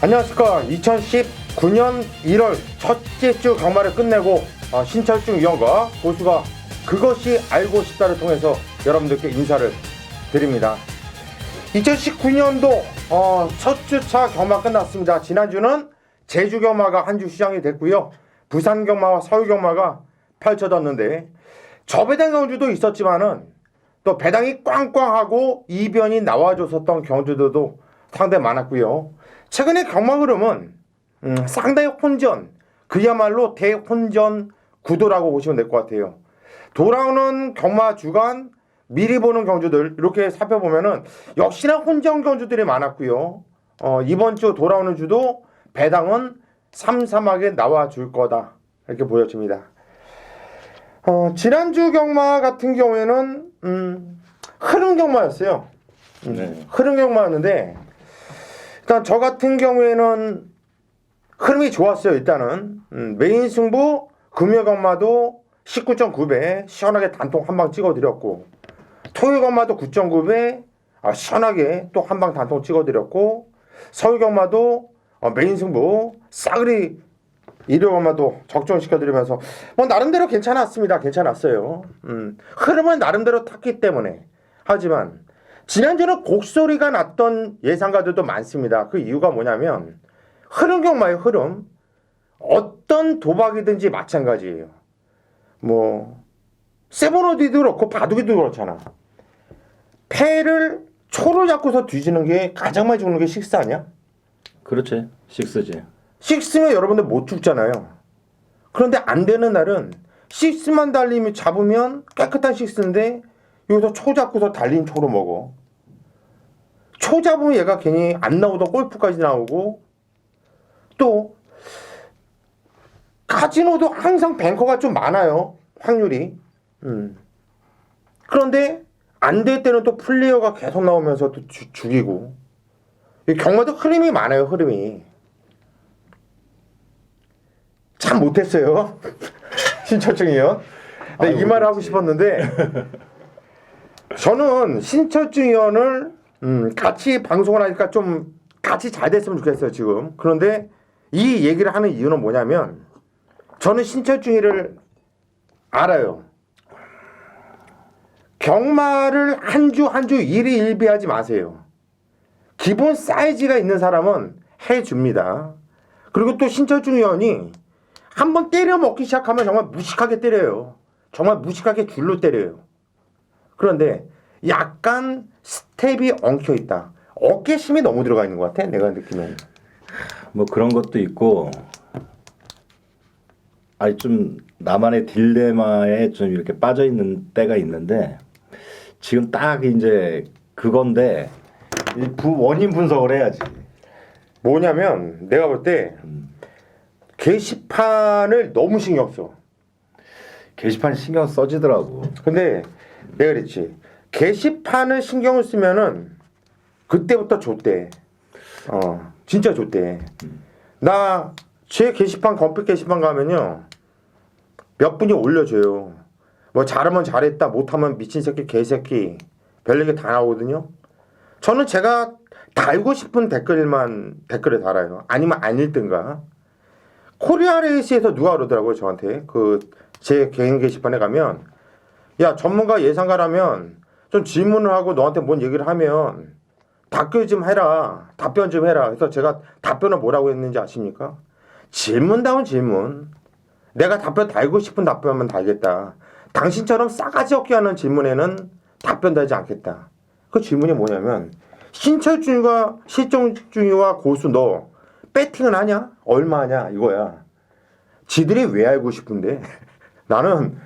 안녕하십니까. 2019년 1월 첫째 주 경마를 끝내고 신철중 위원과 고수가 그것이 알고 싶다를 통해서 여러분들께 인사를 드립니다. 2019년도 첫 주차 경마 끝났습니다. 지난주는 제주 경마가 한 주 시작이 됐고요. 부산 경마와 서울 경마가 펼쳐졌는데 저배당 경주도 있었지만은 또 배당이 꽝꽝하고 이변이 나와줬었던 경주들도 상당히 많았고요. 최근의 경마 흐름은 상당히 혼전, 그야말로 대혼전 구도라고 보시면 될 것 같아요. 돌아오는 경마 주간 미리 보는 경주들 이렇게 살펴보면은 역시나 혼전 경주들이 많았고요. 이번 주 돌아오는 주도 배당은 삼삼하게 나와줄 거다 이렇게 보여집니다. 지난주 경마 같은 경우에는 흐름 경마였어요. 흐름 경마였는데 일단 저 같은 경우에는 흐름이 좋았어요. 일단은 메인 승부 금요 경마도 19.9배 시원하게 단통 한 방 찍어드렸고, 토요 경마도 9.9배 시원하게 또 한 방 단통 찍어드렸고, 서울 경마도 메인 승부 싸그리 일요 경마도 적중시켜드리면서 뭐 나름대로 괜찮았습니다. 괜찮았어요. 흐름은 나름대로 탔기 때문에. 하지만 지난주는 곡소리가 났던 예상가들도 많습니다. 그 이유가 뭐냐면 흐름 경마의 흐름, 어떤 도박이든지 마찬가지예요. 뭐 세븐오디도 그렇고 바둑이도 그렇잖아. 패를 초를 잡고서 뒤지는 게 가장 많이 죽는 게 식스 아니야? 그렇지, 식스지. 식스면 여러분들 못 죽잖아요. 그런데 안 되는 날은 식스만 달리면 잡으면 깨끗한 식스인데 여기서 초 잡고서 달린 초로 먹어. 초 잡으면 얘가 괜히 안 나오던 골프까지 나오고, 또 카지노도 항상 뱅커가 좀 많아요. 확률이. 그런데 안 될 때는 또 플레이어가 계속 나오면서 또 죽이고. 경마도 흐름이 많아요. 흐름이. 참 못했어요. 신철중 의원. 네, 이 말을 하고 싶었는데 저는 신철중 의원을 같이 방송을 하니까 좀 같이 잘 됐으면 좋겠어요. 지금. 그런데 이 얘기를 하는 이유는 뭐냐면 저는 신철중 의원을 알아요. 경마를 한 주 한 주 일희일비하지 마세요. 기본 사이즈가 있는 사람은 해줍니다. 그리고 또 신철중 의원이 한번 때려 먹기 시작하면 정말 무식하게 때려요. 정말 무식하게 줄로 때려요. 그런데 약간 스텝이 엉켜 있다. 어깨심이 너무 들어가 있는 것 같아. 내가 느끼면. 뭐 그런 것도 있고, 아니 좀 나만의 딜레마에 좀 이렇게 빠져 있는 때가 있는데 지금 딱 이제 그건데 원인 분석을 해야지. 뭐냐면 내가 볼 때 게시판을 너무 신경 써. 게시판 신경 써지더라고. 근데 내가 그랬지. 게시판을 신경을 쓰면은 그때부터 좆대. 진짜 좆대. 나 제 게시판 검색 게시판 가면요 몇 분이 올려줘요. 뭐 잘하면 잘했다, 못하면 미친 새끼, 개새끼, 별 얘기 다 나오거든요. 저는 제가 달고 싶은 댓글을 달아요. 아니면 안 읽든가. 코리아 레이스에서 누가 그러더라고요 저한테. 제 개인 게시판에 가면 야 전문가 예상가라면 좀 질문을 하고 너한테 뭔 얘기를 하면 답변 좀 해라. 답변 좀 해라. 그래서 제가 답변을 뭐라고 했는지 아십니까? 질문다운 질문. 내가 답변 달고 싶은 답변만 달겠다. 당신처럼 싸가지 없게 하는 질문에는 답변 달지 않겠다. 그 질문이 뭐냐면 신철중이와 실종중이와 고수 너 배팅은 하냐? 얼마 하냐? 이거야. 지들이 왜 알고 싶은데? 나는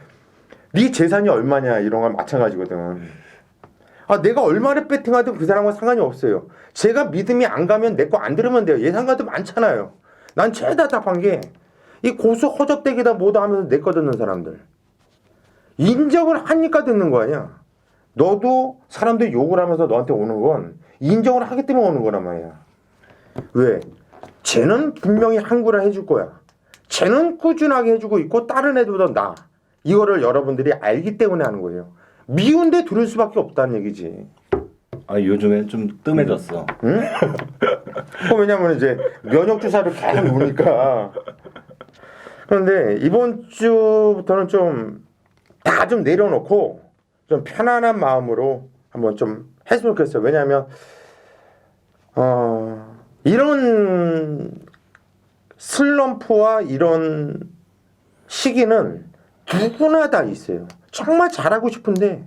네 재산이 얼마냐 이런 건 마찬가지거든. 내가 얼마를 배팅하든 그 사람과 상관이 없어요. 제가 믿음이 안 가면 내 거 안 들으면 돼요. 예상가도 많잖아요. 난 제일 답답한 게 이 고수 허접대기다 뭐다 하면서 내 거 듣는 사람들. 인정을 하니까 듣는 거 아니야. 너도 사람들이 욕을 하면서 너한테 오는 건 인정을 하기 때문에 오는 거란 말이야. 왜? 쟤는 분명히 한구라 해줄 거야. 쟤는 꾸준하게 해주고 있고 다른 애들보다 나. 이거를 여러분들이 알기 때문에 하는 거예요. 미운데 들을 수밖에 없다는 얘기지. 요즘엔 좀 뜸해졌어. 응? 왜냐면 이제 면역 주사를 계속 놓으니까. 그런데 이번 주부터는 좀 다 좀 내려놓고 좀 편안한 마음으로 한번 좀 했으면 좋겠어요. 왜냐하면 이런 슬럼프와 이런 시기는 누구나 다 있어요. 정말 잘하고 싶은데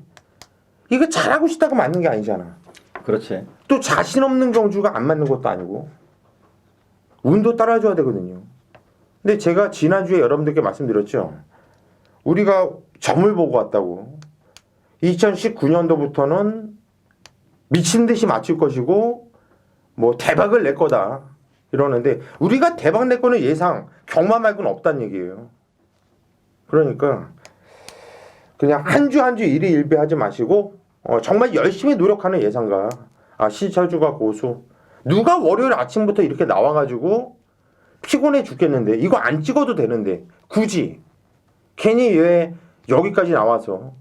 이거 잘하고 싶다고 맞는 게 아니잖아. 그렇지. 또 자신 없는 경주가 안 맞는 것도 아니고 운도 따라줘야 되거든요. 근데 제가 지난주에 여러분들께 말씀드렸죠. 우리가 점을 보고 왔다고. 2019년도부터는 미친 듯이 맞출 것이고 뭐 대박을 낼 거다 이러는데 우리가 대박 낼 거는 예상 경마 말고는 없다는 얘기예요. 그러니까 그냥 한 주 한 주 일희일비하지 마시고 정말 열심히 노력하는 예상가. 신철주가 고수. 누가 월요일 아침부터 이렇게 나와가지고 피곤해 죽겠는데 이거 안 찍어도 되는데 굳이 괜히 왜 여기까지 나와서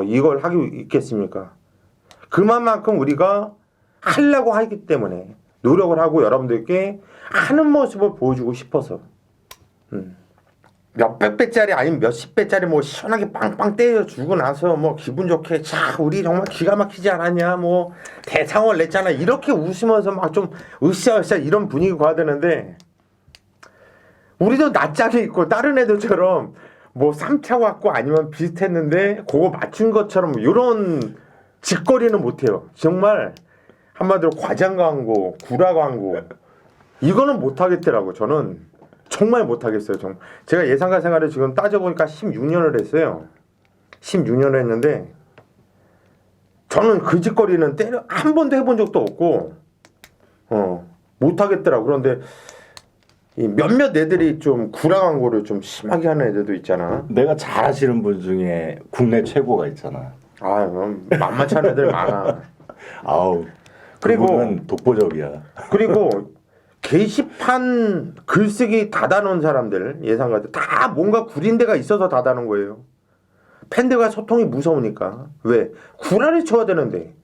이걸 하기 있겠습니까? 그만큼 우리가 하려고 하기 때문에 노력을 하고 여러분들께 하는 모습을 보여주고 싶어서 몇백 배짜리 아니면 몇십 배짜리 뭐 시원하게 빵빵 때려주고 나서 뭐 기분 좋게 자 우리 정말 기가 막히지 않았냐 뭐 대상을 냈잖아 이렇게 웃으면서 막 좀 으쌰으쌰 이런 분위기 가야 되는데 우리도 낯짝이 있고 다른 애들처럼 뭐 3차 왔고 아니면 비슷했는데 그거 맞춘 것처럼 이런 짓거리는 못해요. 정말 한마디로 과장 광고, 구라 광고 이거는 못하겠더라고. 저는 정말 못하겠어요. 정말. 제가 예상가 생활을 지금 따져보니까 16년을 했어요. 16년을 했는데 저는 그 짓거리는 한 번도 해본 적도 없고 못하겠더라고. 그런데 이 몇몇 애들이 좀 구라 광고를 좀 심하게 하는 애들도 있잖아. 내가 잘 아시는 분 중에 국내 최고가 있잖아. 만만치 않은 애들 많아. 아우. 그리고 그분은 독보적이야. 그리고 게시판 글쓰기 닫아놓은 사람들 예상가들 다 뭔가 구린 데가 있어서 닫아놓은 거예요. 팬들과 소통이 무서우니까. 왜? 구라를 쳐야 되는데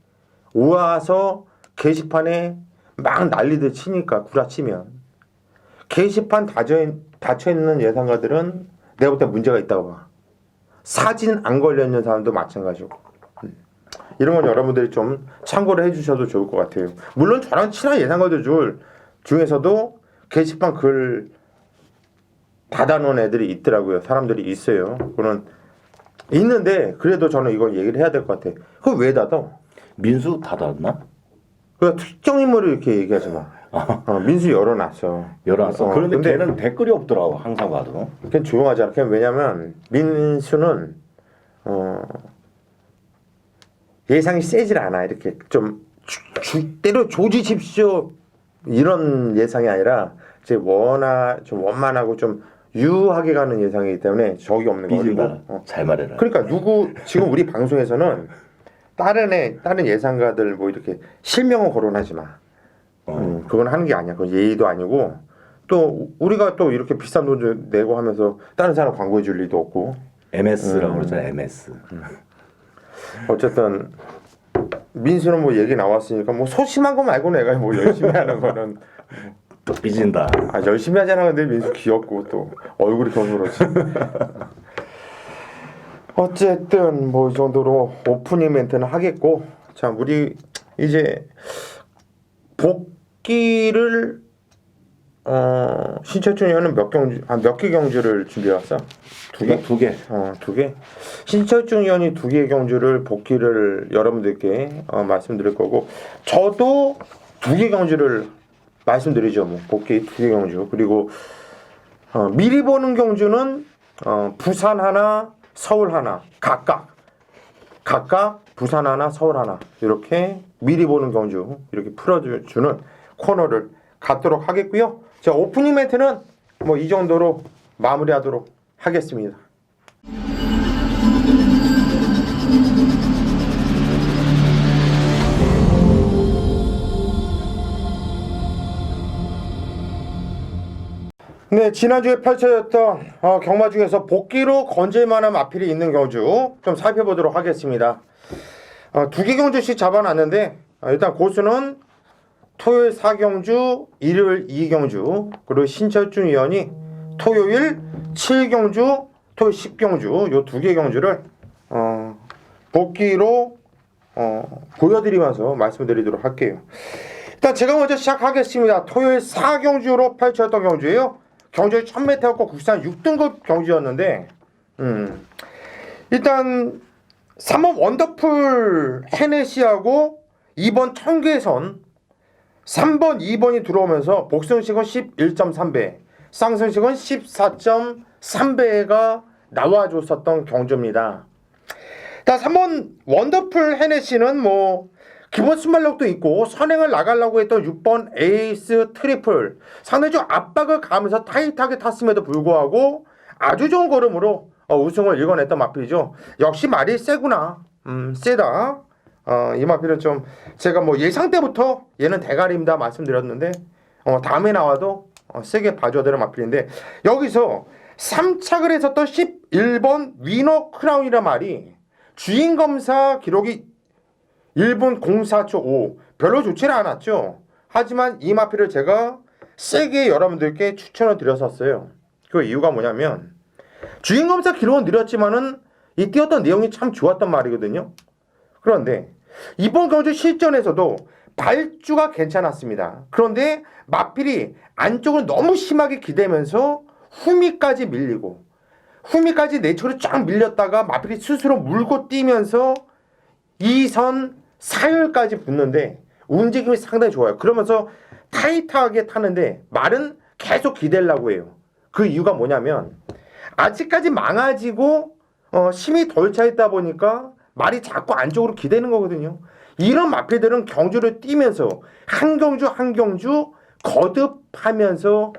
와서 게시판에 막 난리들 치니까 구라 치면 게시판 닫혀있는 예상가들은 내가 볼 때 문제가 있다고 봐. 사진 안 걸려있는 사람도 마찬가지고. 이런 건 여러분들이 좀 참고를 해주셔도 좋을 것 같아요. 물론 저랑 친한 예상가들 중에서도 게시판 글 닫아놓은 애들이 있더라고요. 사람들이 있어요. 그거는 있는데 그래도 저는 이걸 얘기를 해야 될 것 같아. 그거 왜 닫아? 민수 닫았나? 그 특정 인물을 이렇게 얘기하지 마. 민수 열어놨어. 그런데 근데 걔는 댓글이 없더라고 항상 봐도. 걔는 조용하잖아. 걔는 왜냐면 민수는 예상이 세질 않아. 이렇게 좀 때려 조지십시오 이런 예상이 아니라 이제 좀 원만하고 좀 유하게 가는 예상이기 때문에 적이 없는 거. 삐진다. 잘 말해라. 그러니까 지금 우리 방송에서는 다른 예상가들 뭐 이렇게 실명은 거론하지 마. 그건 하는 게 아니야. 그건 예의도 아니고 또 우리가 또 이렇게 비싼 돈 내고 하면서 다른 사람 광고해 줄 리도 없고. MS라고 그러잖아. MS. 어쨌든 민수는 뭐 얘기 나왔으니까 뭐 소심한 거 말고 내가 뭐 열심히 하는 거는 또 삐진다. 열심히 하잖아. 근데 민수 귀엽고 또 얼굴이 겨누러지. 어쨌든 뭐 이 정도로 오프닝 멘트는 하겠고, 자 우리 이제 복귀를 신철준 의원은 몇 개 경주를 준비해 왔어? 두 개? 두 개. 두 개. 신철준 의원이 2개 경주를 복귀를 여러분들께 말씀드릴 거고, 저도 2개 경주를 말씀드리죠. 뭐 복귀 2개 경주. 그리고 미리 보는 경주는 부산 하나, 서울 하나 각각 부산 하나, 서울 하나 이렇게 미리 보는 경주 이렇게 풀어주는 코너를 갖도록 하겠고요. 자 오프닝 멘트는 뭐 이 정도로 마무리하도록 하겠습니다. 네, 지난주에 펼쳐졌던 경마 중에서 복귀로 건질만한 마필이 있는 경주 좀 살펴보도록 하겠습니다. 2개 경주씩 잡아놨는데 일단 고수는 토요일 4경주, 일요일 2경주, 그리고 신철중 위원이 토요일 7경주, 토요일 10경주 요 두 개 경주를 복귀로 보여드리면서 말씀드리도록 할게요. 일단 제가 먼저 시작하겠습니다. 토요일 4경주로 펼쳐졌던 경주예요. 경주에 1000m였고 국산 6등급 경주였는데 일단 3번 원더풀 헤네시하고 2번 청계선 3번 2번이 들어오면서 복승식은 11.3배 쌍승식은 14.3배가 나와줬었던 경주입니다. 자, 3번 원더풀 헤네시는 뭐 기본 순발력도 있고 선행을 나가려고 했던 6번 에이스 트리플 상당히 좀 압박을 가하면서 타이트하게 탔음에도 불구하고 아주 좋은 걸음으로 우승을 이뤄냈던 마필이죠. 역시 말이 세구나. 세다. 이 마필은 좀 제가 뭐 예상 때부터 얘는 대가리입니다 말씀드렸는데 다음에 나와도 세게 봐줘야 되는 마필인데 여기서 3착을 했었던 11번 위너 크라운이란 말이 주인검사 기록이 1분 04초 5 별로 좋지는 않았죠. 하지만 이 마필을 제가 세게 여러분들께 추천을 드렸었어요. 그 이유가 뭐냐면 주인검사 기록은 느렸지만은 이 뛰었던 내용이 참 좋았단 말이거든요. 그런데 이번 경주 실전에서도 발주가 괜찮았습니다. 그런데 마필이 안쪽을 너무 심하게 기대면서 후미까지 밀리고 후미까지 내초로 쫙 밀렸다가 마필이 스스로 물고 뛰면서 2선 4열까지 붙는데 움직임이 상당히 좋아요. 그러면서 타이트하게 타는데 말은 계속 기대려고 해요. 그 이유가 뭐냐면 아직까지 망아지고 힘이 덜 차있다 보니까 말이 자꾸 안쪽으로 기대는 거거든요. 이런 마필들은 경주를 뛰면서 한 경주 한 경주 거듭하면서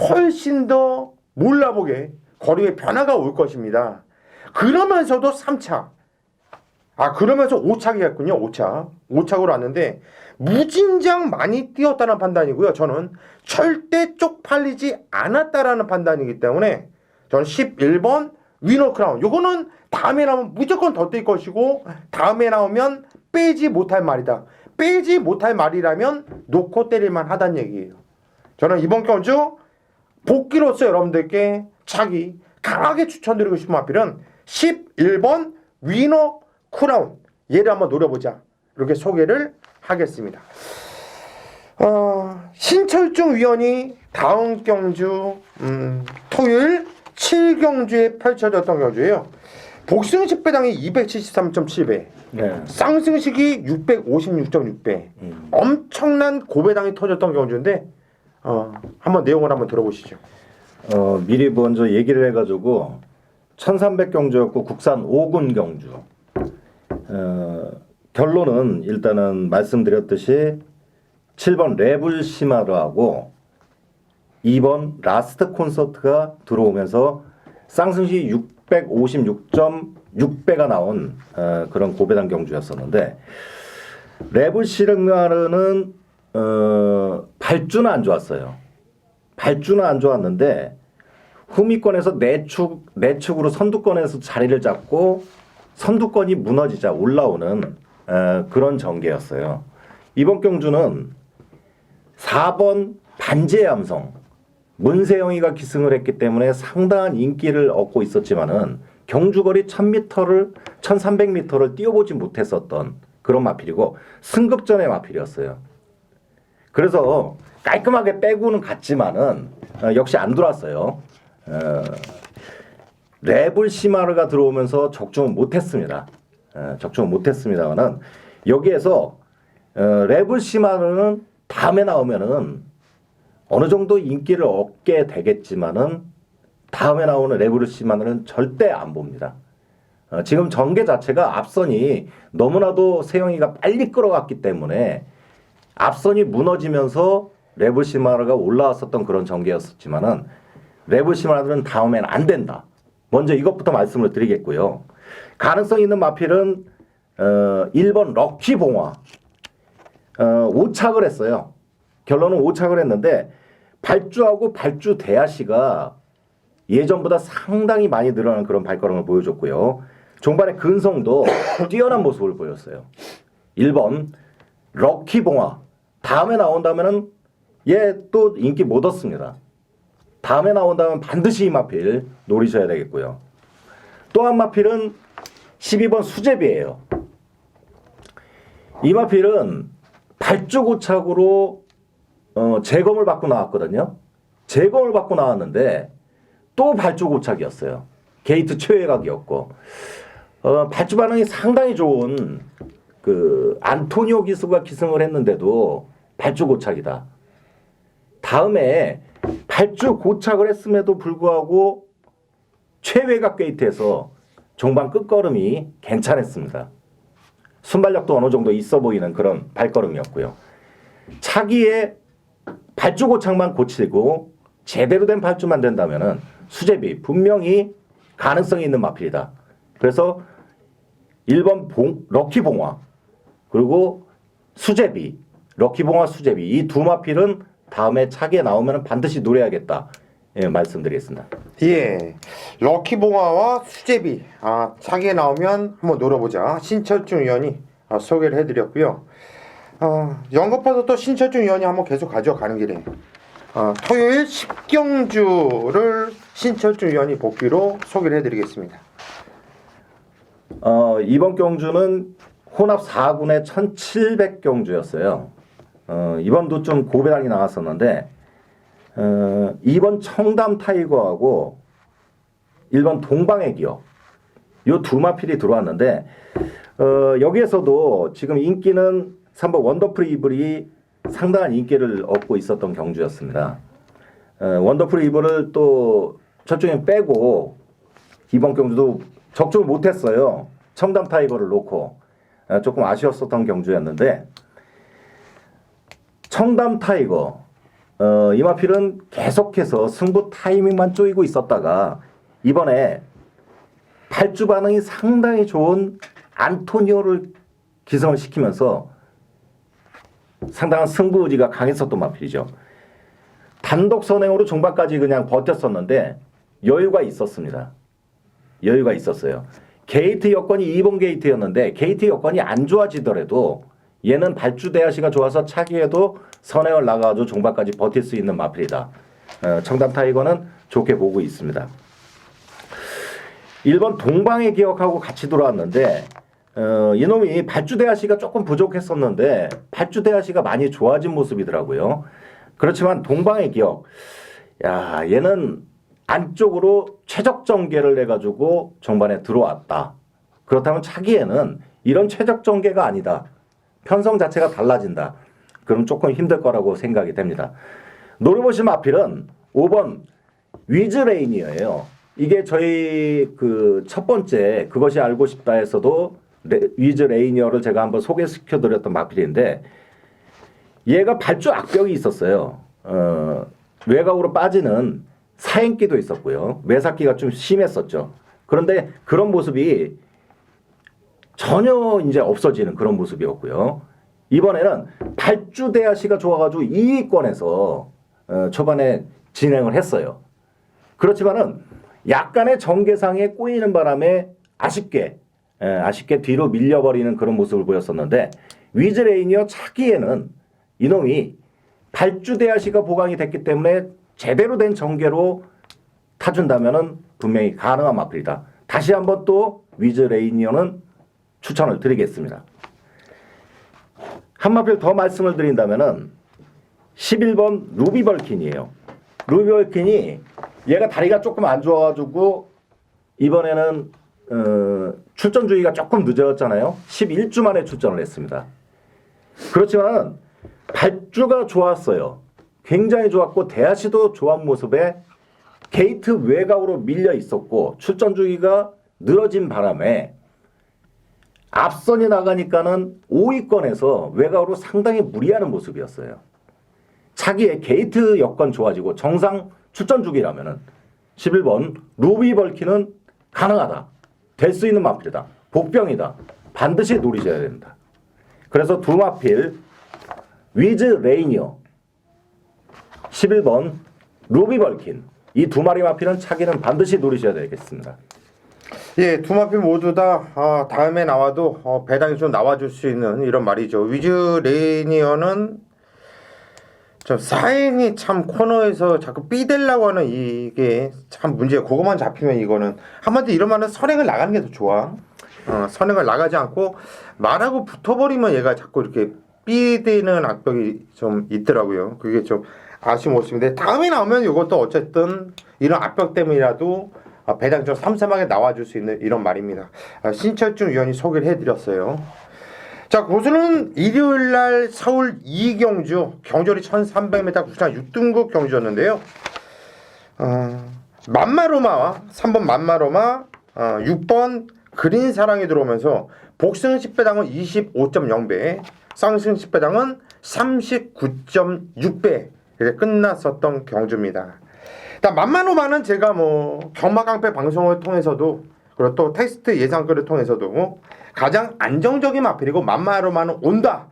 훨씬 더 몰라보게 거리에 변화가 올 것입니다. 그러면서도 3차 그러면서 5착이었군요. 5착으로 왔는데 무진장 많이 뛰었다는 판단이고요. 저는 절대 쪽팔리지 않았다라는 판단이기 때문에 저는 11번 위너 크라운 요거는 다음에 나오면 무조건 더 뛸 것이고 다음에 나오면 빼지 못할 말이다. 빼지 못할 말이라면 놓고 때릴만 하다는 얘기예요. 저는 이번 경주 복귀로서 여러분들께 차기 강하게 추천드리고 싶은 마필은 11번 위너 크라운 얘를 한번 노려보자 이렇게 소개를 하겠습니다. 신철중 위원이 다음 경주 토요일 7경주에 펼쳐졌던 경주예요. 복승식 배당이 273.7배 네. 쌍승식이 656.6배 엄청난 고배당이 터졌던 경주인데 한번 내용을 한번 들어보시죠. 미리 먼저 얘기를 해가지고 1300경주였고 국산 5군 경주. 결론은 일단은 말씀드렸듯이 7번 레블 시마르하고 2번 라스트 콘서트가 들어오면서 쌍승시 656.6배가 나온 그런 고배당 경주였었는데 레블 시마르는 발주는 안 좋았어요. 발주는 안 좋았는데 후미권에서 내축으로 선두권에서 자리를 잡고 선두권이 무너지자 올라오는 그런 전개였어요. 이번 경주는 4번 반지의 함성 문세영이가 기승을 했기 때문에 상당한 인기를 얻고 있었지만은 경주거리 1000m를 1300m를 뛰어보지 못했었던 그런 마필이고 승급전의 마필이었어요. 그래서 깔끔하게 빼고는 갔지만은 역시 안 돌았어요. 레블 시마르가 들어오면서 적중은 못했습니다. 적중은 못했습니다만은 여기에서 레블 시마르는 다음에 나오면은 어느 정도 인기를 얻게 되겠지만은 다음에 나오는 레블 시마르는 절대 안 봅니다. 지금 전개 자체가 앞선이 너무나도 세영이가 빨리 끌어갔기 때문에 앞선이 무너지면서 레블 시마르가 올라왔었던 그런 전개였었지만은 레블 시마르는 다음엔 안 된다. 먼저 이것부터 말씀을 드리겠고요. 가능성 있는 마필은 1번 럭키 봉화 5착을 했어요. 결론은 5착을 했는데 발주하고 발주 대하시가 예전보다 상당히 많이 늘어난 그런 발걸음을 보여줬고요. 종반의 근성도 뛰어난 모습을 보였어요. 1번 럭키 봉화 다음에 나온다면은 얘 또 인기 못 얻습니다. 다음에 나온다면 반드시 이 마필 노리셔야 되겠고요. 또 한 마필은 12번 수제비예요. 이 마필은 발주고착으로 재검을 받고 나왔거든요. 재검을 받고 나왔는데 또 발주고착이었어요. 게이트 최외각이었고 발주 반응이 상당히 좋은 그 안토니오 기수가 기승을 했는데도 발주 고착이다. 다음에 발주 고착을 했음에도 불구하고 최외각 게이트에서 종반 끝걸음이 괜찮았습니다. 순발력도 어느 정도 있어 보이는 그런 발걸음이었고요. 차기에 발주 고착만 고치고 제대로 된 발주만 된다면은 수제비 분명히 가능성이 있는 마필이다. 그래서 1번 럭키봉화 그리고 수제비, 럭키봉화 수제비 이 두 마필은 다음에 차기에 나오면 반드시 노려야겠다. 예, 말씀드리겠습니다. 예, 럭키봉화와 수제비 차기에 나오면 한번 노려보자. 신철중 위원이 소개를 해드렸고요. 연거파도 또 신철중 위원이 한번 계속 가져가는 길에 토요일 10경주를 신철중 위원이 복귀로 소개를 해드리겠습니다. 이번 경주는 혼합 4군의 1700경주였어요. 이번도 좀 고배당이 나왔었는데 2번 청담 타이거하고 1번 동방의 기억 요 두 마필이 들어왔는데 여기에서도 지금 인기는 3번 원더풀 이블이 상당한 인기를 얻고 있었던 경주였습니다. 원더풀 이블을 또 첫중에 빼고 이번 경주도 적중을 못했어요. 청담 타이거를 놓고 조금 아쉬웠었던 경주였는데 청담 타이거 이 마필은 계속해서 승부 타이밍만 쪼이고 있었다가 이번에 발주 반응이 상당히 좋은 안토니오를 기성을 시키면서 상당한 승부 의지가 강했었던 마필이죠. 단독 선행으로 종반까지 그냥 버텼었는데 여유가 있었습니다. 여유가 있었어요. 게이트 여건이 2번 게이트였는데 게이트 여건이 안 좋아지더라도 얘는 발주 대하시가 좋아서 차기에도 선행을 나가가지고 종반까지 버틸 수 있는 마필이다. 청담 타이거는 좋게 보고 있습니다. 1번 동방의 기억하고 같이 들어왔는데 이놈이 발주 대하시가 조금 부족했었는데 발주 대하시가 많이 좋아진 모습이더라고요. 그렇지만 동방의 기억 얘는 안쪽으로 최적 전개를 해가지고 종반에 들어왔다. 그렇다면 차기에는 이런 최적 전개가 아니다. 편성 자체가 달라진다. 그럼 조금 힘들 거라고 생각이 됩니다. 노려보실 마필은 5번 위즈레인이에요. 이게 저희 그 첫 번째 그것이 알고 싶다에서도 위즈레이니어를 제가 한번 소개시켜드렸던 마필인데 얘가 발주 악벽이 있었어요. 외곽으로 빠지는 사행기도 있었고요. 외삭기가 좀 심했었죠. 그런데 그런 모습이 전혀 이제 없어지는 그런 모습이었고요. 이번에는 발주 대하시가 좋아가지고 2위권에서 초반에 진행을 했어요. 그렇지만은 약간의 전개상에 꼬이는 바람에 아쉽게 뒤로 밀려버리는 그런 모습을 보였었는데 위즈레이니어 차기에는 이놈이 발주 대하시가 보강이 됐기 때문에 제대로 된 전개로 타준다면은 분명히 가능한 마필이다. 다시 한번 또 위즈레이니어는 추천을 드리겠습니다. 한 마필 더 말씀을 드린다면은 11번 루비벌킨이에요. 루비벌킨이 얘가 다리가 조금 안 좋아가지고 이번에는 출전 주기가 조금 늦어졌잖아요. 11주 만에 출전을 했습니다. 그렇지만 발주가 좋았어요. 굉장히 좋았고 대하시도 좋은 모습에 게이트 외곽으로 밀려 있었고 출전 주기가 늘어진 바람에 앞선이 나가니까는 5위권에서 외곽으로 상당히 무리하는 모습이었어요. 차기에 게이트 여건 좋아지고 정상 출전 주기라면은 11번 루비벌킨은 가능하다. 될 수 있는 마필이다. 복병이다. 반드시 노리셔야 된다. 그래서 두 마필 위즈 레이니어 11번 루비벌킨 이 두 마리 마필은 차기는 반드시 노리셔야 되겠습니다. 예, 두 마필 모두 다 다음에 나와도 배당이 좀 나와줄 수 있는 이런 말이죠. 위즈 레이니어는 저 사행이 참 코너에서 자꾸 삐대려고 하는 이게 참 문제예요. 그것만 잡히면 이거는 한마디로 이러면은 선행을 나가는 게 더 좋아. 선행을 나가지 않고 말하고 붙어버리면 얘가 자꾸 이렇게 삐대는 악덕이 좀 있더라고요. 그게 좀 아쉬운 모습인데 다음에 나오면 이것도 어쨌든 이런 악덕 때문이라도 배당 좀 삼삼하게 나와줄 수 있는 이런 말입니다. 신철중 위원이 소개를 해드렸어요. 자, 고수는 일요일날 서울 이경주 경주리 1300m 구장 6등급 경주였는데요. 만마로마와 3번 만마로마 6번 그린사랑이 들어오면서 복승 10배당은 25.0배 쌍승 10배당은 39.6배 이렇게 끝났었던 경주입니다. 만마로마는 제가 뭐 경마깡패 방송을 통해서도 그리고 또 테스트 예상글을 통해서도 가장 안정적인 마필이고 만마로마는 온다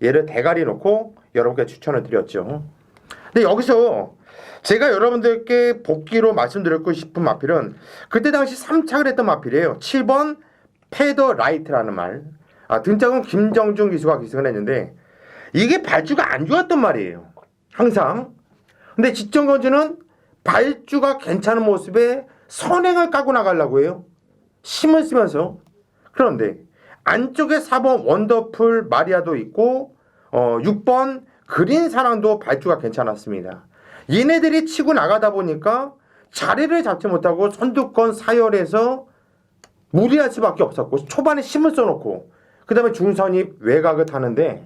얘를 대가리 놓고 여러분께 추천을 드렸죠. 근데 여기서 제가 여러분들께 복귀로 말씀드리고 싶은 마필은 그때 당시 3착을 했던 마필이에요. 7번 패더 라이트라는 말. 등짝은 김정준 기수가 기승을 했는데 이게 발주가 안 좋았던 말이에요. 항상. 근데 직전거주는 발주가 괜찮은 모습에 선행을 까고 나가려고 해요. 힘을 쓰면서. 그런데 안쪽에 4번 원더풀 마리아도 있고 6번 그린사랑도 발주가 괜찮았습니다. 얘네들이 치고 나가다 보니까 자리를 잡지 못하고 선두권 사열에서 무리할 수밖에 없었고 초반에 힘을 써놓고 그 다음에 중선이 외곽을 타는데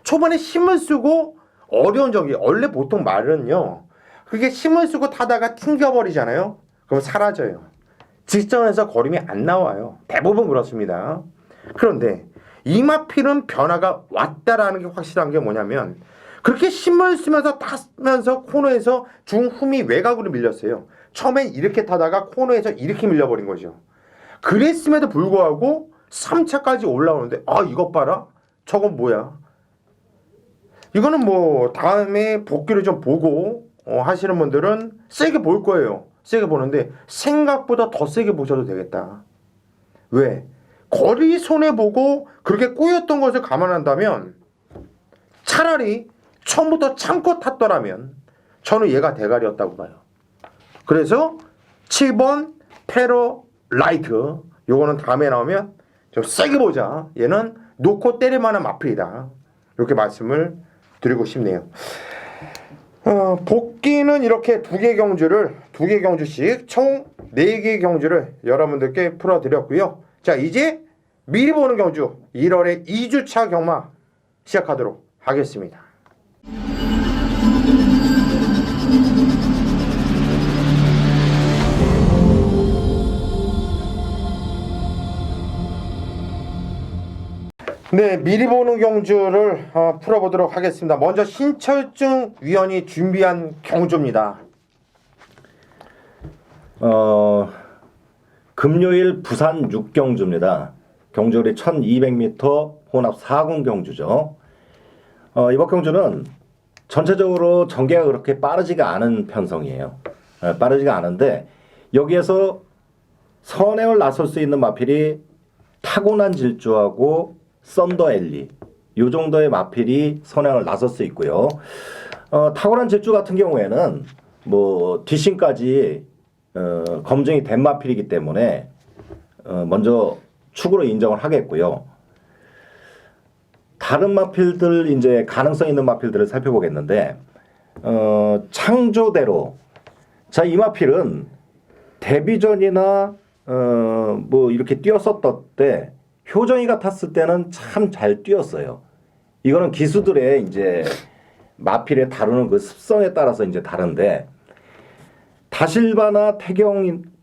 초반에 힘을 쓰고 어려운 적이 원래 보통 말은요 그게 힘을 쓰고 타다가 튕겨버리잖아요. 그럼 사라져요. 직전에서 걸음이 안 나와요. 대부분 그렇습니다. 그런데 이마필은 변화가 왔다라는 게 확실한 게 뭐냐면 그렇게 힘을 쓰면서 타면서 코너에서 중후미 외곽으로 밀렸어요. 처음엔 이렇게 타다가 코너에서 이렇게 밀려버린 거죠. 그랬음에도 불구하고 3차까지 올라오는데 이것 봐라. 저건 뭐야. 이거는 뭐 다음에 복귀를 좀 보고 하시는 분들은 세게 볼 거예요. 세게 보는데 생각보다 더 세게 보셔도 되겠다. 왜? 거리 손해보고 그렇게 꼬였던 것을 감안한다면 차라리 처음부터 참고 탔더라면 저는 얘가 대가리였다고 봐요. 그래서 7번 패러 라이트 요거는 다음에 나오면 좀 세게 보자. 얘는 놓고 때릴 만한 마필이다. 이렇게 말씀을 드리고 싶네요. 복귀는 이렇게 두 개 경주씩 총 4개 경주를 여러분들께 풀어드렸고요. 자, 이제 미리 보는 경주 1월에 2주차 경마 시작하도록 하겠습니다. 네, 미리 보는 경주를 풀어보도록 하겠습니다. 먼저 신철중 위원이 준비한 경주입니다. 금요일 부산 6경주입니다. 경주거리 1200m 혼합 4군 경주죠. 이번 경주는 전체적으로 전개가 그렇게 빠르지가 않은 편성이에요. 빠르지가 않은데 여기에서 선행을 나설 수 있는 마필이 타고난 질주하고 썬더 엘리 요 정도의 마필이 선행을 나설 수 있고요. 타고난 질주 같은 경우에는 뭐 뒷심까지 검증이 된 마필이기 때문에 먼저 축으로 인정을 하겠고요. 다른 마필들 이제 가능성 있는 마필들을 살펴보겠는데 창조대로 자, 이 마필은 데뷔전이나 뭐 이렇게 뛰었었던 때 효정이가 탔을 때는 참 잘 뛰었어요. 이거는 기수들의 이제 마필에 다루는 그 습성에 따라서 이제 다른데 다실바나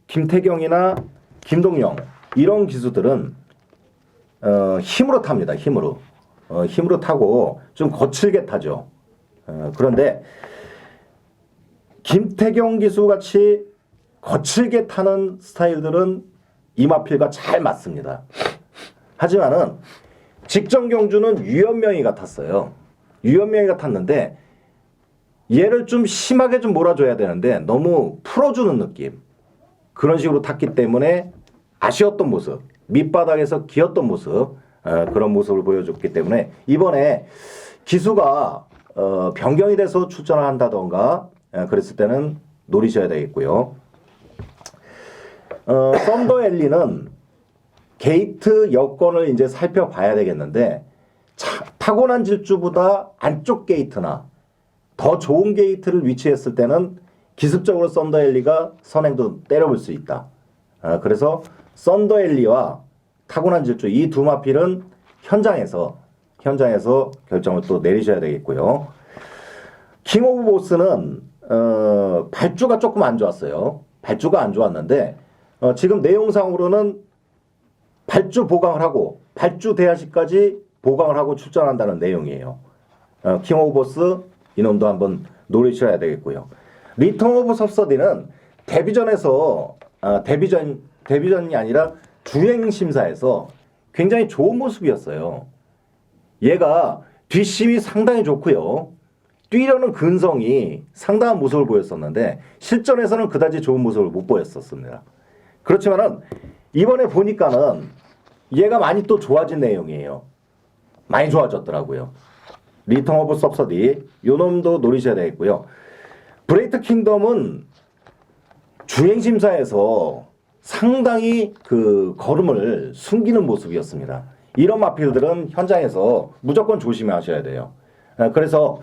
김태경이나 김동영 이런 기수들은 힘으로 탑니다. 힘으로 타고 좀 거칠게 타죠. 그런데 김태경 기수 같이 거칠게 타는 스타일들은 이마필과 잘 맞습니다. 하지만은 직전 경주는 유연명이가 탔어요. 유연명이가 탔는데 얘를 좀 심하게 좀 몰아줘야 되는데 너무 풀어주는 느낌 그런 식으로 탔기 때문에 아쉬웠던 모습 밑바닥에서 기었던 모습 그런 모습을 보여줬기 때문에 이번에 기수가 변경이 돼서 출전을 한다던가 그랬을 때는 노리셔야 되겠고요. 썬더엘리는 게이트 여건을 이제 살펴봐야 되겠는데 타고난 질주보다 안쪽 게이트나 더 좋은 게이트를 위치했을 때는 기습적으로 썬더엘리가 선행도 때려볼 수 있다. 그래서 썬더엘리와 타고난 질주 이 두 마필은 현장에서 결정을 또 내리셔야 되겠고요. 킹 오브 보스는 발주가 조금 안 좋았어요. 발주가 안 좋았는데 지금 내용상으로는 발주 보강을 하고 발주 대하시까지 보강을 하고 출전한다는 내용이에요. 킹 오브 보스 이놈도 한번 노리셔야 되겠고요. 리턴 오브 섭서디는 데뷔전에서 데뷔전이 아니라 주행 심사에서 굉장히 좋은 모습이었어요. 얘가 뒷심이 상당히 좋고요. 뛰려는 근성이 상당한 모습을 보였었는데 실전에서는 그다지 좋은 모습을 못 보였었습니다. 그렇지만은 이번에 보니까는 얘가 많이 또 좋아진 내용이에요. 많이 좋아졌더라고요. 리턴 오브 섭서디 요 놈도 노리셔야 되겠고요. 브레이트 킹덤은 주행 심사에서 상당히 그 걸음을 숨기는 모습이었습니다. 이런 마필들은 현장에서 무조건 조심하셔야 돼요. 그래서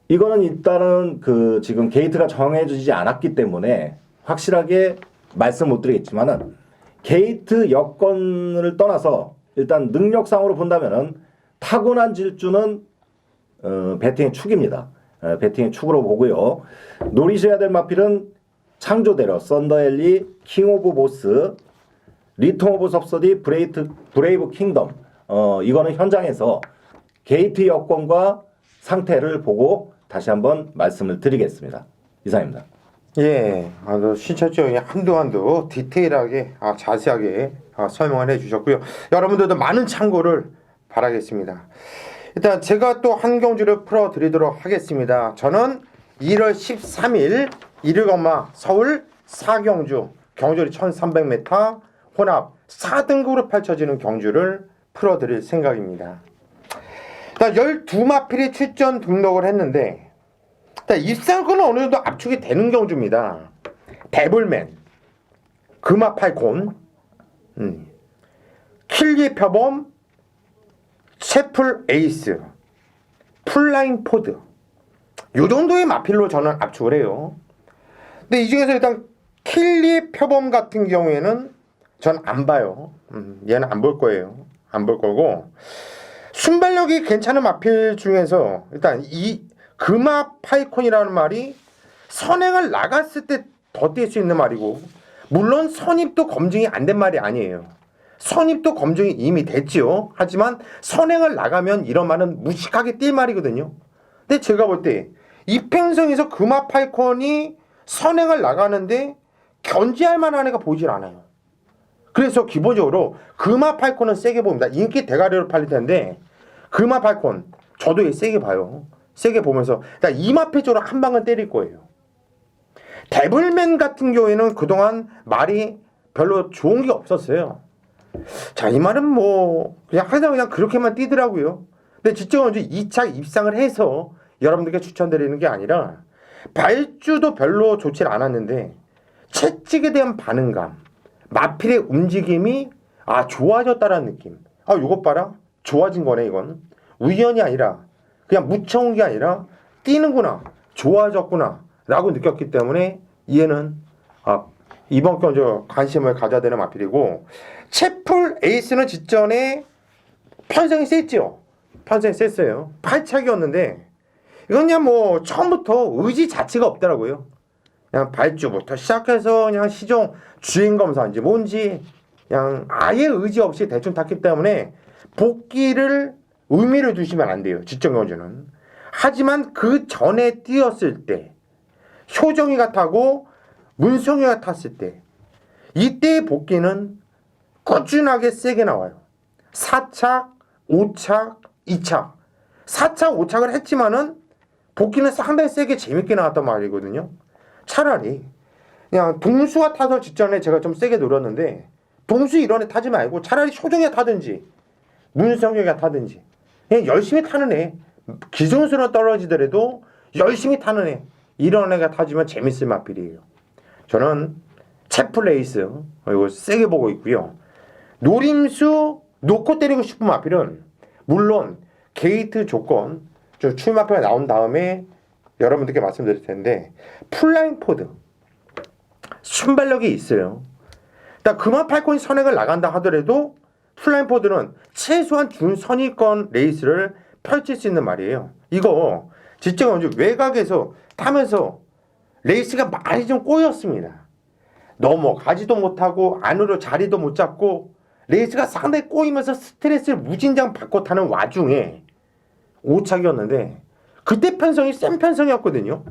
이거는 일단은 그 지금 게이트가 정해지지 않았기 때문에 확실하게 말씀 못 드리겠지만은 게이트 여건을 떠나서 일단 능력상으로 본다면은 타고난 질주는 배팅의 축입니다. 배팅의 축으로 보고요. 노리셔야 될 마필은 창조대로 썬더엘리, 킹 오브 보스, 리턴 오브 섭서디, 브레이브 킹덤. 이거는 현장에서 게이트 여건과 상태를 보고 다시 한번 말씀을 드리겠습니다. 이상입니다. 예, 아주 신철적인 한두 디테일하게 자세하게 설명을 해주셨고요. 여러분들도 많은 참고를 바라겠습니다. 일단 제가 또 한 경주를 풀어드리도록 하겠습니다. 저는 1월 13일 이르건마 서울 4경주 경주리 1300m 혼합 4등급으로 펼쳐지는 경주를 풀어드릴 생각입니다. 일단 12마필이 출전 등록을 했는데 입상권은 어느 정도 압축이 되는 경주입니다. 데블맨, 금화 팔콘, 킬리 표범, 셰플 에이스, 풀라인 포드 요 정도의 마필로 저는 압축을 해요. 근데 이 중에서 일단 킬리 표범 같은 경우에는 전 안 봐요. 얘는 안 볼 거예요. 안 볼 거고 순발력이 괜찮은 마필 중에서 일단 이 금화 파이콘이라는 말이 선행을 나갔을 때 더 뛸 수 있는 말이고 물론 선입도 검증이 안 된 말이 아니에요. 선입도 검증이 이미 됐지요. 하지만 선행을 나가면 이런 말은 무식하게 뛸 말이거든요. 근데 제가 볼 때 이평성에서 금화 파이콘이 선행을 나가는데 견제할 만한 애가 보이질 않아요. 그래서 기본적으로 금화 팔콘은 세게 봅니다. 인기 대가리로 팔릴 텐데 금화 팔콘 저도 세게 봐요. 세게 보면서 일단 이마필 쪽으로 한 방은 때릴 거예요. 데블맨 같은 경우에는 그동안 말이 별로 좋은 게 없었어요. 자, 이 말은 뭐 그냥 항상 그냥 그렇게만 뛰더라고요. 근데 진짜 이제 2차 입상을 해서 여러분들께 추천드리는 게 아니라 발주도 별로 좋지 않았는데 채찍에 대한 반응감, 마필의 움직임이 좋아졌다라는 느낌. 요것 봐라. 좋아진 거네 이건. 우연이 아니라 그냥 묻혀온 게 아니라 뛰는구나. 좋아졌구나. 라고 느꼈기 때문에 얘는 이번 경주 관심을 가져야 되는 마필이고 채플 에이스는 직전에 편성이 셌죠. 편성이 셌어요. 발차기였는데 이건 그냥 뭐 처음부터 의지 자체가 없더라고요. 그냥 발주부터 시작해서 그냥 시종 주행검사인지 뭔지 그냥 아예 의지 없이 대충 탔기 때문에 복귀를 의미를 두시면 안 돼요. 직전 경주는. 하지만 그 전에 뛰었을 때 효정이가 타고 문성이가 탔을 때 이때의 복귀는 꾸준하게 세게 나와요. 4착, 5착, 2착 4착, 5착을 했지만은 복귀는 상당히 세게 재밌게 나왔단 말이거든요. 차라리 그냥 동수가 타서 직전에 제가 좀 세게 노렸는데 동수 이런 애 타지 말고 차라리 효정이가 타든지 문성이가 타든지 그냥 열심히 타는 애. 기존수로 떨어지더라도 열심히 타는 애. 이런 애가 타주면 재밌을 마필이에요. 저는 채플레이스 이거 세게 보고 있고요. 노림수 놓고 때리고 싶은 마필은 물론 게이트 조건 출마표가 나온 다음에 여러분들께 말씀드릴 텐데 플라잉 포드 순발력이 있어요. 일단 그만 팔콘이 선행을 나간다 하더라도 플라잉 포드는 최소한 준선의권 레이스를 펼칠 수 있는 말이에요. 이거 진짜 외곽에서 타면서 레이스가 많이 좀 꼬였습니다. 넘어가지도 못하고 안으로 자리도 못 잡고 레이스가 상당히 꼬이면서 스트레스를 무진장 받고 타는 와중에 5착이었는데 그때 편성이 센 편성이었거든요.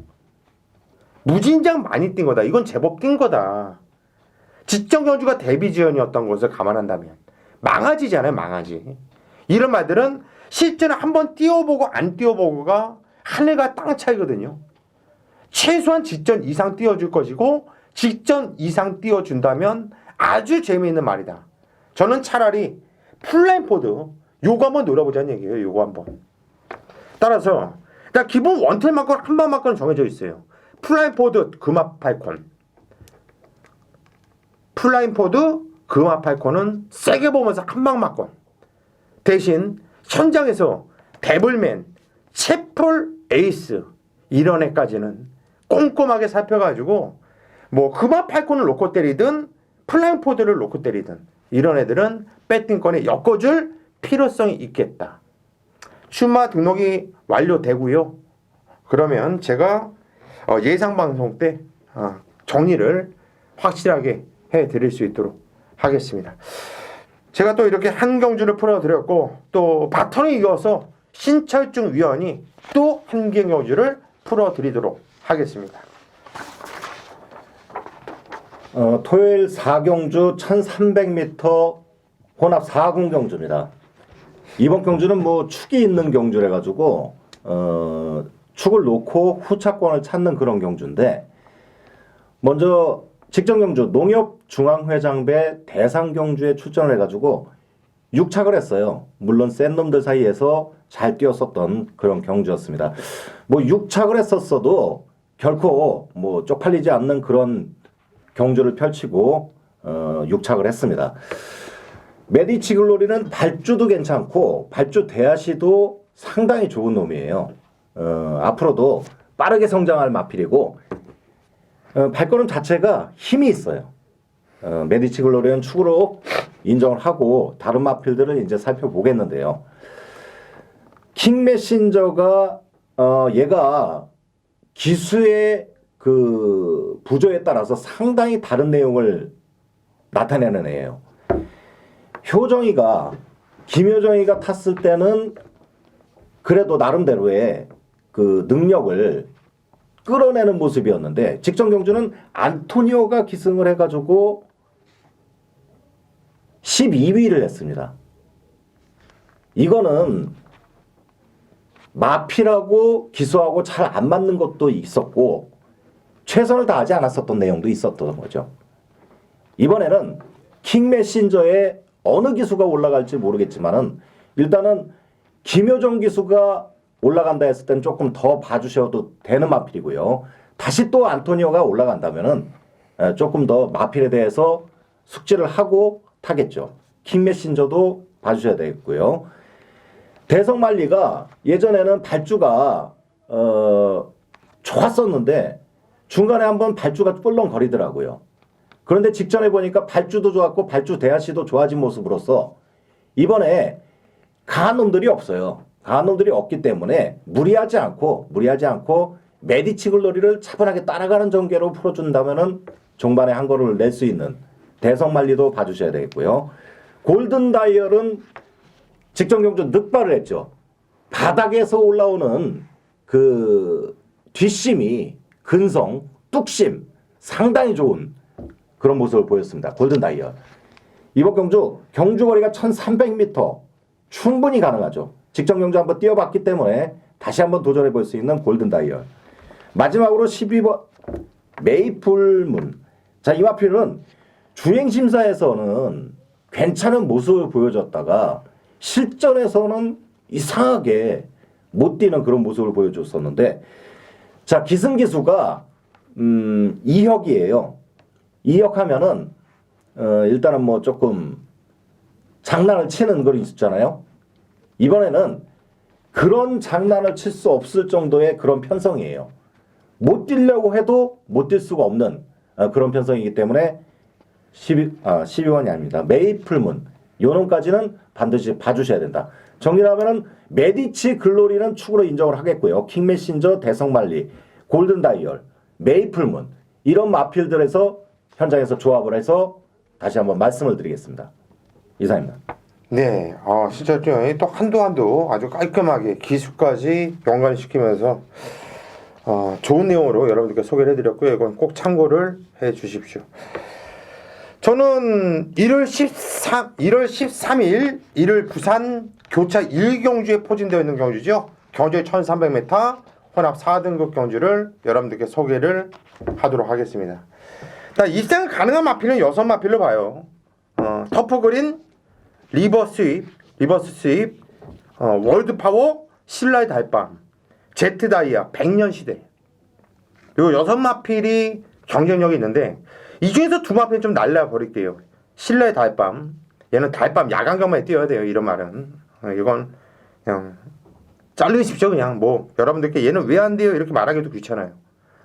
무진장 많이 뛴 거다. 이건 제법 뛴 거다. 직전 경주가 데뷔 지연이었던 것을 감안한다면 망아지잖아요. 망아지. 이런 말들은 실제는 한번 뛰어보고 안 뛰어보고가 하늘과 땅 차이거든요. 최소한 직전 이상 띄워줄 것이고 직전 이상 띄워준다면 아주 재미있는 말이다. 저는 차라리 플라잉 포드 요거 한번 노려보자는 얘기예요. 요거 한번. 따라서 일단 기본 원텔 마건 한 방만큼은 정해져 있어요. 플라잉 포드 금화 팔콘. 플라잉 포드 금화 팔콘은 세게 보면서 한 방 맞건. 대신 현장에서 데블맨, 채플 에이스 이런 애까지는 꼼꼼하게 살펴가지고 뭐 금화 팔콘을 놓고 때리든 플라잉 포드를 놓고 때리든 이런 애들은 배팅권에 엮어줄 필요성이 있겠다. 출마 등록이 완료되고요. 그러면 제가 예상 방송 때 정리를 확실하게 해드릴 수 있도록 하겠습니다. 제가 또 이렇게 한 경주를 풀어드렸고 또 바톤에 이어서 신철중 위원이 또 한 경주를 풀어드리도록 하겠습니다. 토요일 4경주 1300m 혼합 4군 경주입니다. 이번 경주는 뭐 축이 있는 경주래 가지고 축을 놓고 후차권을 찾는 그런 경주인데 먼저 직전 경주 농협중앙회장배 대상 경주에 출전을 해가지고 6착을 했어요. 물론 센 놈들 사이에서 잘 뛰었었던 그런 경주였습니다. 뭐 6착을 했었어도 결코 뭐 쪽팔리지 않는 그런 경주를 펼치고 6착을 했습니다. 메디치 글로리는 발주도 괜찮고 발주 대하시도 상당히 좋은 놈이에요. 앞으로도 빠르게 성장할 마필이고 발걸음 자체가 힘이 있어요. 메디치 글로리는 축으로 인정을 하고 다른 마필들을 이제 살펴보겠는데요. 킹 메신저가 얘가 기수의 그 부조에 따라서 상당히 다른 내용을 나타내는 애예요. 효정이가 김효정이가 탔을 때는 그래도 나름대로의 그 능력을 끌어내는 모습이었는데 직전 경주는 안토니오가 기승을 해가지고 12위를 했습니다. 이거는 마필하고 기수하고 잘 안 맞는 것도 있었고 최선을 다하지 않았었던 내용도 있었던 거죠. 이번에는 킹 메신저의 어느 기수가 올라갈지 모르겠지만은 일단은 김효정 기수가 올라간다 했을 땐 조금 더 봐주셔도 되는 마필이고요. 다시 또 안토니오가 올라간다면은 조금 더 마필에 대해서 숙지를 하고 타겠죠. 킹 메신저도 봐주셔야 되겠고요. 대성말리가 예전에는 발주가 좋았었는데 중간에 한번 발주가 뿔렁거리더라고요. 그런데 직전에 보니까 발주도 좋았고 발주 대하시도 좋아진 모습으로서 이번에 강한 놈들이 없어요. 강한 놈들이 없기 때문에 무리하지 않고 메디치 글로리를 차분하게 따라가는 전개로 풀어준다면은 종반에 한 거를 낼 수 있는 대성말리도 봐주셔야 되겠고요. 골든 다이얼은 직전 경주 늑발을 했죠. 바닥에서 올라오는 그 뒷심이 근성, 뚝심 상당히 좋은 그런 모습을 보였습니다. 골든 다이얼. 이번 경주 경주거리가 1300m 충분히 가능하죠. 직전 경주 한번 뛰어봤기 때문에 다시 한번 도전해 볼 수 있는 골든 다이얼. 마지막으로 12번 메이플문. 자, 이 마필은 주행심사에서는 괜찮은 모습을 보여줬다가 실전에서는 이상하게 못 뛰는 그런 모습을 보여줬었는데 자 기승기수가 2혁이에요. 2혁 하면은 일단은 뭐 조금 장난을 치는 거 있잖아요. 이번에는 그런 장난을 칠 수 없을 정도의 그런 편성이에요. 못 뛰려고 해도 못 뛸 수가 없는 그런 편성이기 때문에 12원이 아닙니다. 메이플문 요 놈까지는 반드시 봐주셔야 된다. 정리하면은 메디치 글로리는 축으로 인정을 하겠고요. 킹메신저, 대성말리, 골든다이얼, 메이플문 이런 마필들에서 현장에서 조합을 해서 다시 한번 말씀을 드리겠습니다. 이상입니다. 네, 진짜 또 한도 아주 깔끔하게 기술까지 연관시키면서 좋은 내용으로 여러분들께 소개를 해드렸고요. 이건 꼭 참고를 해주십시오. 저는 1월 13일 1월 부산 교차 1경주에 포진되어 있는 경주죠. 경주의 1300m 혼합 4등급 경주를 여러분들께 소개를 하도록 하겠습니다. 입상 가능한 마필은 6마필로 봐요. 터프그린, 리버스 스윕, 월드파워, 신라의 달밤, 제트다이아, 백년시대. 요 6마필이 경쟁력이 있는데 이 중에서 2마필은 좀 날려버릴게요. 신라의 달밤. 얘는 달밤 야간 경마에 뛰어야 돼요. 이런 말은. 이건 그냥 자르십시오. 그냥 뭐 여러분들께 얘는 왜 안 돼요? 이렇게 말하기도 귀찮아요.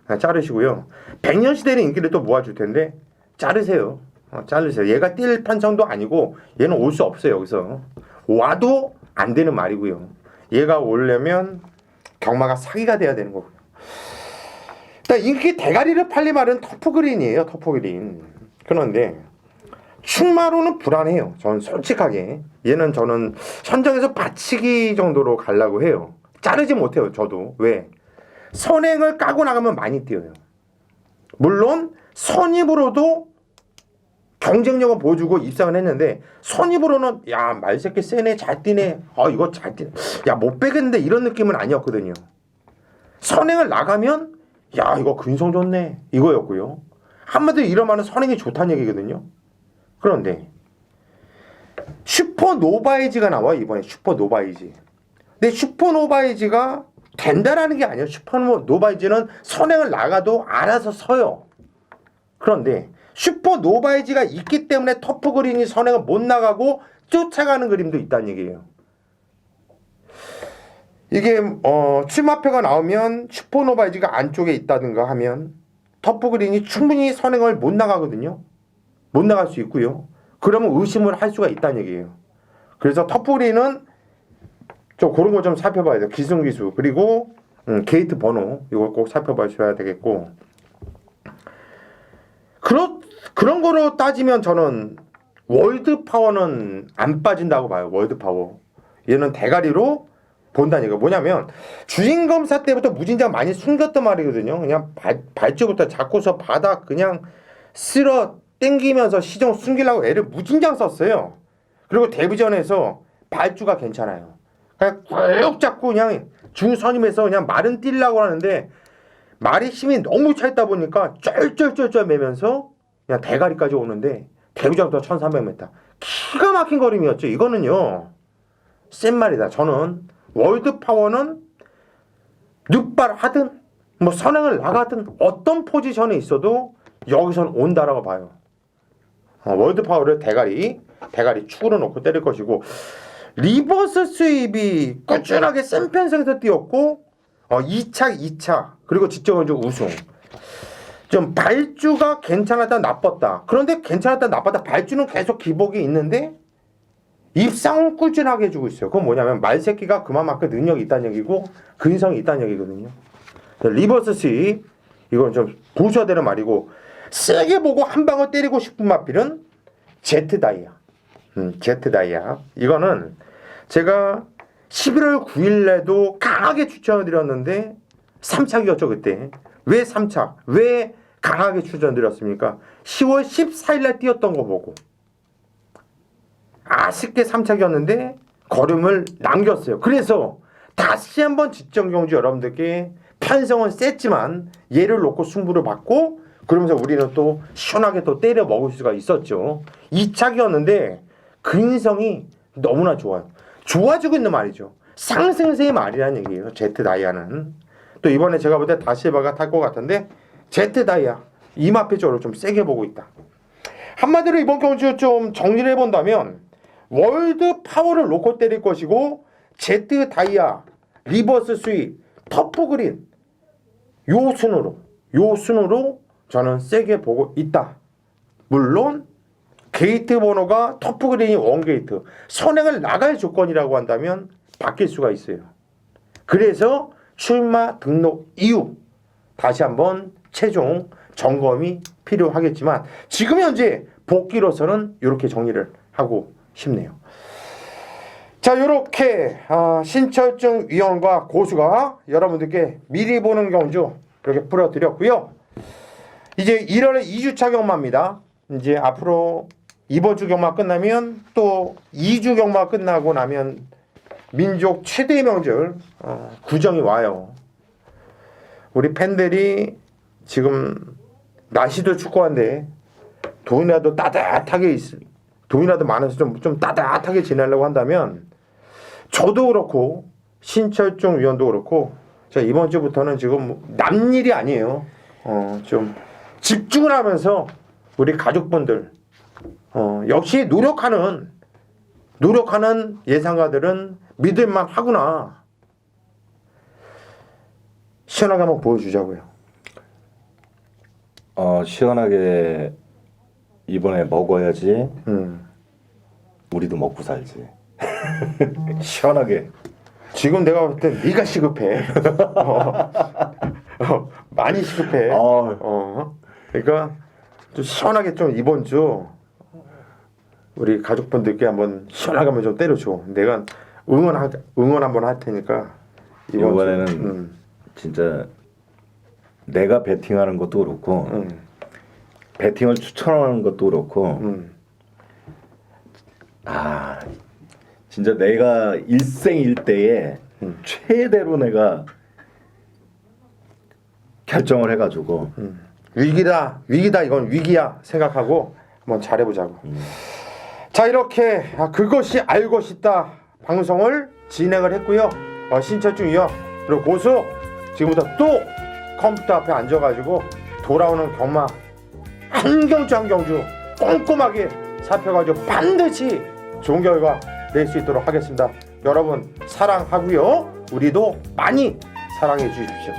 그냥 자르시고요. 백년시대는 인기를 또 모아줄 텐데 자르세요. 자르세요. 얘가 뛸 편성도 아니고 얘는 올 수 없어요. 여기서 와도 안 되는 말이고요. 얘가 오려면 경마가 사기가 돼야 되는 거고요. 일단 인기 대가리를 팔리 말은 터프그린이에요. 터프그린. 그런데 충마로는 불안해요. 저는 솔직하게 얘는 저는 현장에서 받치기 정도로 가려고 해요. 자르지 못해요. 저도. 왜? 선행을 까고 나가면 많이 뛰어요. 물론 선입으로도 경쟁력을 보여주고 입상을 했는데 선입으로는 야 말새끼 세네 잘 뛰네 이거 잘 뛰네 야 못 빼겠는데 이런 느낌은 아니었거든요. 선행을 나가면 야 이거 근성 좋네 이거였고요. 한마디로 이러면 선행이 좋다는 얘기거든요. 그런데 슈퍼노바이즈가 나와 이번에 슈퍼노바이즈. 근데 슈퍼노바이즈가 된다라는 게 아니에요. 슈퍼노바이즈는 선행을 나가도 알아서 서요. 그런데 슈퍼노바이즈가 있기 때문에 터프그린이 선행을 못 나가고 쫓아가는 그림도 있다는 얘기예요. 이게 출마표가 나오면 슈퍼노바이즈가 안쪽에 있다든가 하면 터프그린이 충분히 선행을 못 나가거든요. 못 나갈 수 있고요. 그러면 의심을 할 수가 있다는 얘기예요. 그래서 터프그린은 좀 그런 거 좀 살펴봐야 돼요. 기승기수 그리고 게이트 번호 이걸 꼭 살펴봐줘야 되겠고 그런 거로 따지면 저는 월드파워는 안 빠진다고 봐요. 월드파워. 얘는 대가리로 본다는 얘기가 뭐냐면 주인검사 때부터 무진장 많이 숨겼단 말이거든요. 그냥 발주부터 잡고서 바닥 그냥 쓸어 땡기면서 시정 숨기려고 애를 무진장 썼어요. 그리고 데뷔전에서 발주가 괜찮아요. 그냥 꾹 잡고 그냥 중선임에서 그냥 말은 뛰려고 하는데 말이 힘이 너무 차있다 보니까 쩔쩔쩔쩔 매면서 그냥 대가리까지 오는데 데뷔전부터 1300m 기가 막힌 걸음이었죠. 이거는요 센 말이다. 저는 월드파워는 늑발 하든 뭐 선행을 나가든 어떤 포지션에 있어도 여기선 온다라고 봐요. 월드파워를 대가리 축으로 놓고 때릴 것이고 리버스 스윕이 꾸준하게 센 편성에서 뛰었고 2차 그리고 직접적으로 우승. 좀 발주가 괜찮았다 나빴다. 그런데 괜찮았다 나빴다 발주는 계속 기복이 있는데 입상은 꾸준하게 해주고 있어요. 그건 뭐냐면 말새끼가 그만큼 능력이 있다는 얘기고 근성이 있다는 얘기거든요. 리버스 스윕 이건 좀 보셔야 되는 말이고 세게 보고 한 방을 때리고 싶은 마필은 제트다이아. 제트다이아 이거는 제가 11월 9일에도 강하게 추천을 드렸는데 3착이었죠 그때. 왜 3착? 왜 강하게 추천드렸습니까? 10월 14일날 뛰었던 거 보고 아쉽게 3착이었는데 걸음을 남겼어요. 그래서 다시 한번 직전경주 여러분들께 편성은 셌지만 얘를 놓고 승부를 받고 그러면서 우리는 또 시원하게 또 때려 먹을 수가 있었죠. 2착이었는데 근성이 너무나 좋아요. 좋아지고 있는 말이죠. 상승세의 말이라는 얘기예요. 제트 다이아는. 또 이번에 제가 볼 때 다시바가 탈 것 같은데 제트 다이아 이마페 쪽으로 좀 세게 보고 있다. 한마디로 이번 경주 좀 정리를 해본다면 월드 파워를 놓고 때릴 것이고 제트 다이아, 리버스 스윗, 터프 그린 요 순으로 저는 세게 보고 있다. 물론 게이트 번호가 터프 그린이 원게이트 선행을 나갈 조건이라고 한다면 바뀔 수가 있어요. 그래서 출마 등록 이후 다시 한번 최종 점검이 필요하겠지만 지금 현재 복귀로서는 이렇게 정리를 하고 싶네요. 자, 이렇게 신철중 위원과 고수가 여러분들께 미리 보는 경주 이렇게 풀어드렸고요. 이제 1월에 2주차 경마입니다. 이제 앞으로 이번 주 경마 끝나면 또 2주 경마 끝나고 나면 민족 최대의 명절 구정이 와요. 우리 팬들이 지금 날씨도 춥고한데 돈이라도 따뜻하게 돈이라도 많아서 좀 따뜻하게 지내려고 한다면 저도 그렇고 신철중 위원도 그렇고 자 이번 주부터는 지금 남일이 아니에요. 좀 집중을 하면서 우리 가족분들 역시 노력하는 예상가들은 믿을만 하구나. 시원하게 한번 보여주자고요. 시원하게 이번에 먹어야지 우리도 먹고 살지. 시원하게. 지금 내가 볼 때 네가 시급해. 많이 시급해. 그러니까 좀 시원하게 좀 이번 주 우리 가족분들께 한번 시원하게 한번 좀 때려줘. 내가 응원 한번 할 테니까 이번에는 진짜 내가 베팅하는 것도 그렇고 베팅을 추천하는 것도 그렇고 진짜 내가 일생일대에 최대로 내가 결정을 해가지고 위기다 이건 위기야 생각하고 한번 잘해보자고. 자 이렇게 그것이 알고 싶다 방송을 진행을 했고요. 신철중 위원 그리고 고수 지금부터 또 컴퓨터 앞에 앉아가지고 돌아오는 경마 한 경주 꼼꼼하게 살펴가지고 반드시 좋은 결과 낼 수 있도록 하겠습니다. 여러분 사랑하고요. 우리도 많이 사랑해 주십시오.